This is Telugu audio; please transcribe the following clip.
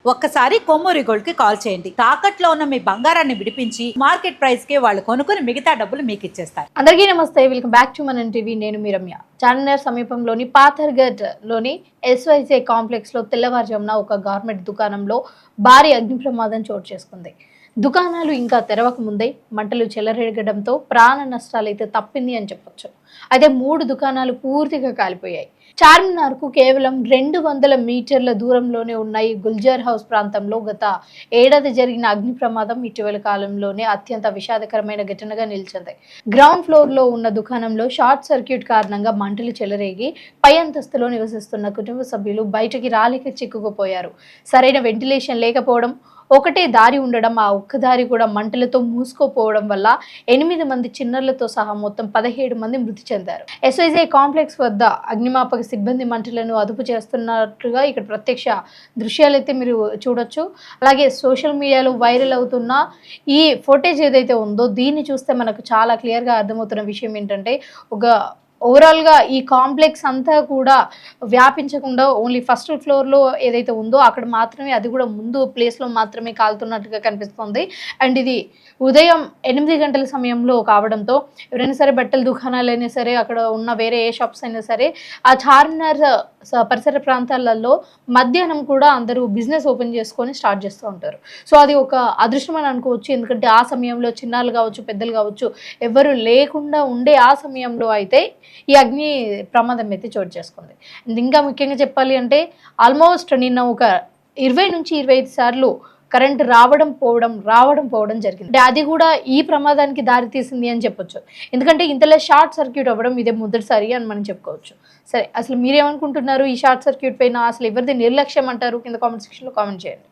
ఒక్కసారి కొమ్మూరి గోల్డ్ కి కాల్ చేయండి. తాకట్లో ఉన్న మీ బంగారాన్ని విడిపించి మార్కెట్ ప్రైస్ కి వాళ్ళు కొనుక్కుని మిగతా డబ్బులు మీకు ఇచ్చేస్తారు. అందరికీ నమస్తే, వెల్కమ్ బ్యాక్ టు మన టీవీ. నేను మీ రమ్య. చార్మినార్ సమీపంలోని పాథర్గఢ్ లోని ఎస్వైసే కాంప్లెక్స్ లో తెల్లవారుజామున ఒక గార్మెంట్ దుకాణంలో భారీ అగ్ని ప్రమాదం చోటు చేసుకుంది. దుకాణాలు ఇంకా తెరవక ముందే మంటలు చెలరేగడంతో ప్రాణ నష్టాలైతే తప్పింది అని చెప్పొచ్చు. అయితే 3 దుకాణాలు పూర్తిగా కాలిపోయాయి. చార్మినార్ కు కేవలం 200 మీటర్ల దూరంలోనే ఉన్న ఈ గుల్జార్ హౌస్ ప్రాంతంలో గత ఏడాది జరిగిన అగ్ని ప్రమాదం ఇటీవల కాలంలోనే అత్యంత విషాదకరమైన ఘటనగా నిలిచింది. గ్రౌండ్ ఫ్లోర్ లో ఉన్న దుకాణంలో షార్ట్ సర్క్యూట్ కారణంగా మంటలు చెలరేగి పై అంతస్తులో నివసిస్తున్న కుటుంబ సభ్యులు బయటికి రాలేక చిక్కుకుపోయారు. సరైన వెంటిలేషన్ లేకపోవడం, ఒకటే దారి ఉండడం, ఆ ఒక్క దారి కూడా మంటలతో మూసుకుపోవడం వల్ల 8 మంది చిన్నర్లతో సహా మొత్తం 17 మంది మృతి చెందారు. ఎస్వైజే కాంప్లెక్స్ వద్ద అగ్నిమాపక సిబ్బంది మంటలను అదుపు చేస్తున్నట్లుగా ఇక్కడ ప్రత్యక్ష దృశ్యాలైతే మీరు చూడొచ్చు. అలాగే సోషల్ మీడియాలో వైరల్ అవుతున్న ఈ ఫుటేజ్ ఏదైతే ఉందో దీన్ని చూస్తే మనకు చాలా క్లియర్గా అర్థమవుతున్న విషయం ఏంటంటే, ఓవరాల్గా ఈ కాంప్లెక్స్ అంతా కూడా వ్యాపించకుండా ఓన్లీ ఫస్ట్ ఫ్లోర్లో ఏదైతే ఉందో అక్కడ మాత్రమే, అది కూడా ముందు ప్లేస్లో మాత్రమే కాలుతున్నట్టుగా కనిపిస్తుంది. అండ్ ఇది ఉదయం 8 గంటల సమయంలో కావడంతో ఎవరైనా సరే, బట్టల దుకాణాలు అయినా సరే, అక్కడ ఉన్న వేరే ఏ షాప్స్ అయినా సరే, ఆ చార్మినార్ పరిసర ప్రాంతాలలో మధ్యాహ్నం కూడా అందరూ బిజినెస్ ఓపెన్ చేసుకొని స్టార్ట్ చేస్తూ ఉంటారు. సో అది ఒక అదృష్టం అని అనుకోవచ్చు. ఎందుకంటే ఆ సమయంలో చిన్నాళ్ళు కావచ్చు, పెద్దలు కావచ్చు, ఎవరు లేకుండా ఉండే ఆ సమయంలో అయితే ఈ అగ్ని ప్రమాదం అయితే చోటు చేసుకుంది. ఇంకా ముఖ్యంగా చెప్పాలి అంటే ఆల్మోస్ట్ నిన్న ఒక 20 నుంచి 25 సార్లు కరెంట్ రావడం పోవడం జరిగింది. అంటే అది కూడా ఈ ప్రమాదానికి దారి తీసింది అని చెప్పొచ్చు. ఎందుకంటే ఇంతలో షార్ట్ సర్క్యూట్ అవ్వడం ఇదే మొదటిసారి అని మనం చెప్పుకోవచ్చు. సరే, అసలు మీరేమనుకుంటున్నారు ఈ షార్ట్ సర్క్యూట్ పైన? అసలు ఎవరిది నిర్లక్ష్యం అంటారు? కింద కామెంట్ సెక్షన్లో కామెంట్ చేయండి.